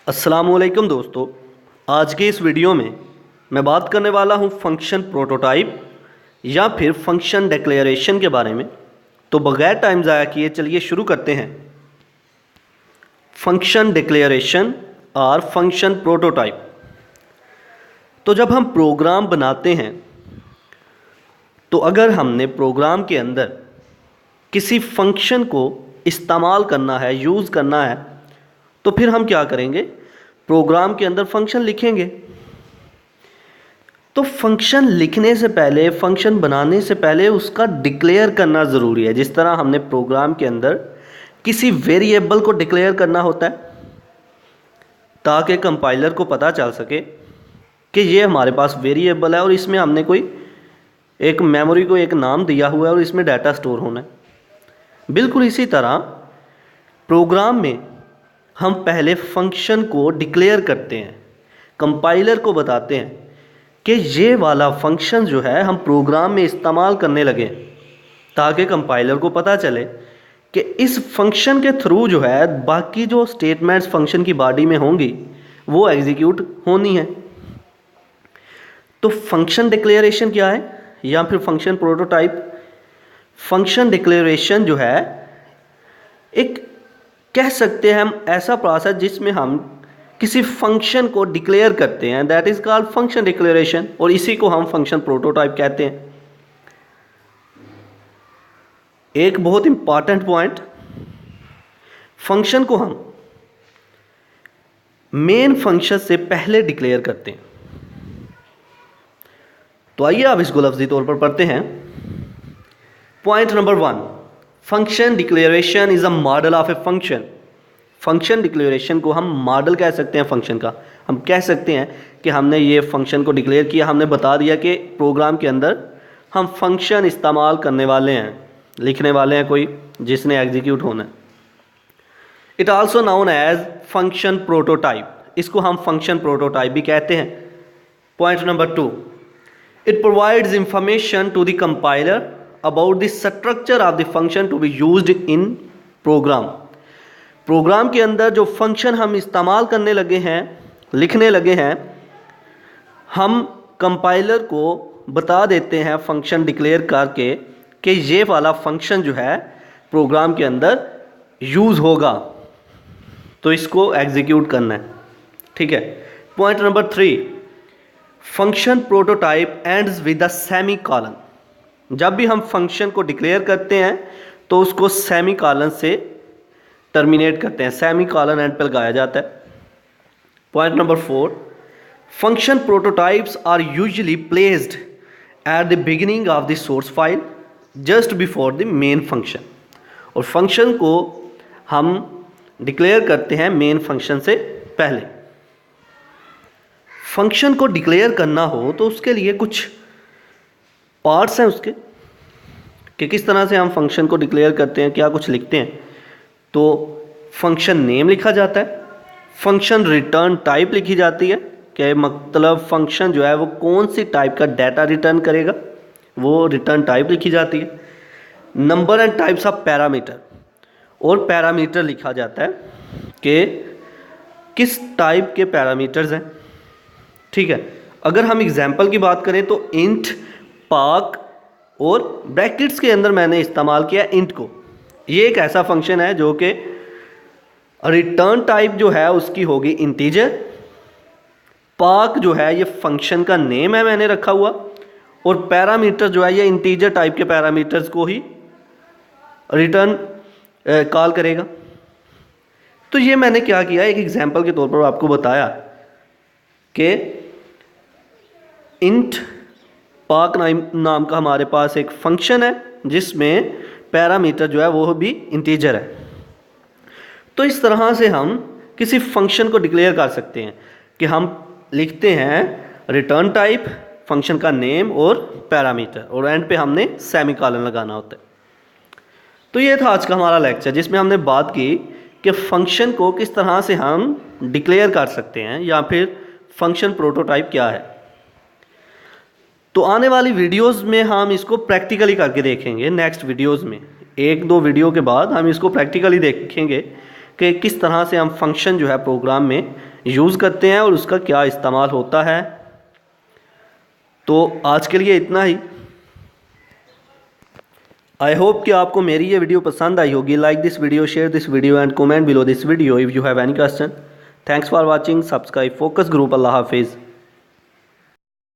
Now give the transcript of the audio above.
अस्सलामुअलैकुम दोस्तों, आज के इस वीडियो में मैं बात करने वाला हूं फंक्शन प्रोटोटाइप या फिर फंक्शन डिक्लेरेशन के बारे में। तो बगैर टाइम ज़ाया किए चलिए शुरू करते हैं। फंक्शन डिक्लेरेशन और फंक्शन प्रोटोटाइप। तो जब हम प्रोग्राम बनाते हैं तो अगर हमने प्रोग्राम के अंदर किसी फंक्शन को इस्तेमाल करना है, यूज़ करना है, तो फिर हम क्या करेंगे, प्रोग्राम के अंदर फंक्शन लिखेंगे। तो फंक्शन लिखने से पहले, फंक्शन बनाने से पहले उसका डिक्लेयर करना ज़रूरी है। जिस तरह हमने प्रोग्राम के अंदर किसी वेरिएबल को डिक्लेयर करना होता है ताकि कंपाइलर को पता चल सके कि ये हमारे पास वेरिएबल है और इसमें हमने कोई एक मेमोरी को एक नाम दिया हुआ है और इसमें डाटा स्टोर होना है। बिल्कुल इसी तरह प्रोग्राम में हम पहले फंक्शन को डिक्लेयर करते हैं, कंपाइलर को बताते हैं कि ये वाला फंक्शन जो है हम प्रोग्राम में इस्तेमाल करने लगे, ताकि कंपाइलर को पता चले कि इस फंक्शन के थ्रू जो है बाकी जो स्टेटमेंट्स फंक्शन की बॉडी में होंगी वो एग्जीक्यूट होनी है। तो फंक्शन डिक्लेरेशन क्या है या फिर फंक्शन प्रोटोटाइप? फंक्शन डिक्लेरेशन जो है एक कह सकते हैं हम ऐसा प्रोसेस जिसमें हम किसी फंक्शन को डिक्लेयर करते हैं, that is called function declaration, और इसी को हम फंक्शन प्रोटोटाइप कहते हैं। एक बहुत इंपॉर्टेंट पॉइंट, फंक्शन को हम मेन फंक्शन से पहले डिक्लेयर करते हैं। तो आइए अब इसको लफ्जी तौर पर पढ़ते हैं। Point number 1, function declaration is a model of a function. Function declaration को हम मॉडल कह सकते हैं फंक्शन का। हम कह सकते हैं कि हमने ये फंक्शन को डिक्लेयर किया, हमने बता दिया कि प्रोग्राम के अंदर हम फंक्शन इस्तेमाल करने वाले हैं, लिखने वाले हैं कोई जिसने एग्जीक्यूट होना है। It also known as function prototype. इसको हम फंक्शन प्रोटोटाइप भी कहते हैं। Point number 2, it provides information to the compiler about the structure of the function to be used in program. Program के अंदर जो फंक्शन हम इस्तेमाल करने लगे हैं, लिखने लगे हैं, हम कंपाइलर को बता देते हैं फंक्शन डिक्लेयर करके कि ये वाला फंक्शन जो है प्रोग्राम के अंदर यूज़ होगा, तो इसको एग्जीक्यूट करना है। ठीक है। Point number 3, function prototype ends with a semi colon. जब भी हम फंक्शन को डिक्लेयर करते हैं तो उसको सेमी कॉलन से टर्मिनेट करते हैं, सेमी कॉलन एंड पर लगाया जाता है। Point number 4, function prototypes are usually placed at the beginning of the source file just before the main function. और फंक्शन को हम डिक्लेयर करते हैं मेन फंक्शन से पहले। फंक्शन को डिक्लेयर करना हो तो उसके लिए कुछ पार्ट्स हैं उसके, कि किस तरह से हम फंक्शन को डिक्लेयर करते हैं, क्या कुछ लिखते हैं। तो फंक्शन नेम लिखा जाता है, फंक्शन रिटर्न टाइप लिखी जाती है कि मतलब फंक्शन जो है वो कौन सी टाइप का डाटा रिटर्न करेगा, वो रिटर्न टाइप लिखी जाती है। Number and types of parameter, और पैरामीटर लिखा जाता है कि किस टाइप के पैरामीटर्स हैं। ठीक है। अगर हम एग्जाम्पल की बात करें तो इंट, पाक और ब्रैकेट्स के अंदर मैंने इस्तेमाल किया इंट को। ये एक ऐसा फंक्शन है जो कि रिटर्न टाइप जो है उसकी होगी इंटीजर। पाक जो है ये फंक्शन का नेम है मैंने रखा हुआ, और पैरामीटर जो है ये इंटीजर टाइप के पैरामीटर्स को ही रिटर्न कॉल करेगा। तो ये मैंने क्या किया, एक एग्जांपल के तौर पर आपको बताया कि इंट पाक नाम का हमारे पास एक फंक्शन है जिसमें पैरामीटर जो है वो भी इंटीजर है। तो इस तरह से हम किसी फंक्शन को डिक्लेयर कर सकते हैं कि हम लिखते हैं रिटर्न टाइप, फंक्शन का नेम और पैरामीटर, और एंड पे हमने सेमीकोलन लगाना होता है। तो ये था आज का हमारा लेक्चर जिसमें हमने बात की कि फंक्शन को किस तरह से हम डिक्लेयर कर सकते हैं या फिर फंक्शन प्रोटोटाइप क्या है। तो आने वाली वीडियोस में हम इसको प्रैक्टिकली करके देखेंगे। नेक्स्ट वीडियोस में 1-2 वीडियो के बाद हम इसको प्रैक्टिकली देखेंगे कि किस तरह से हम फंक्शन जो है प्रोग्राम में यूज़ करते हैं और उसका क्या इस्तेमाल होता है। तो आज के लिए इतना ही। आई होप कि आपको मेरी ये वीडियो पसंद आई होगी। Like this video, share this video and comment below this video if you have any question. Thanks for watching. Subscribe focus group. अल्लाह हाफिज़।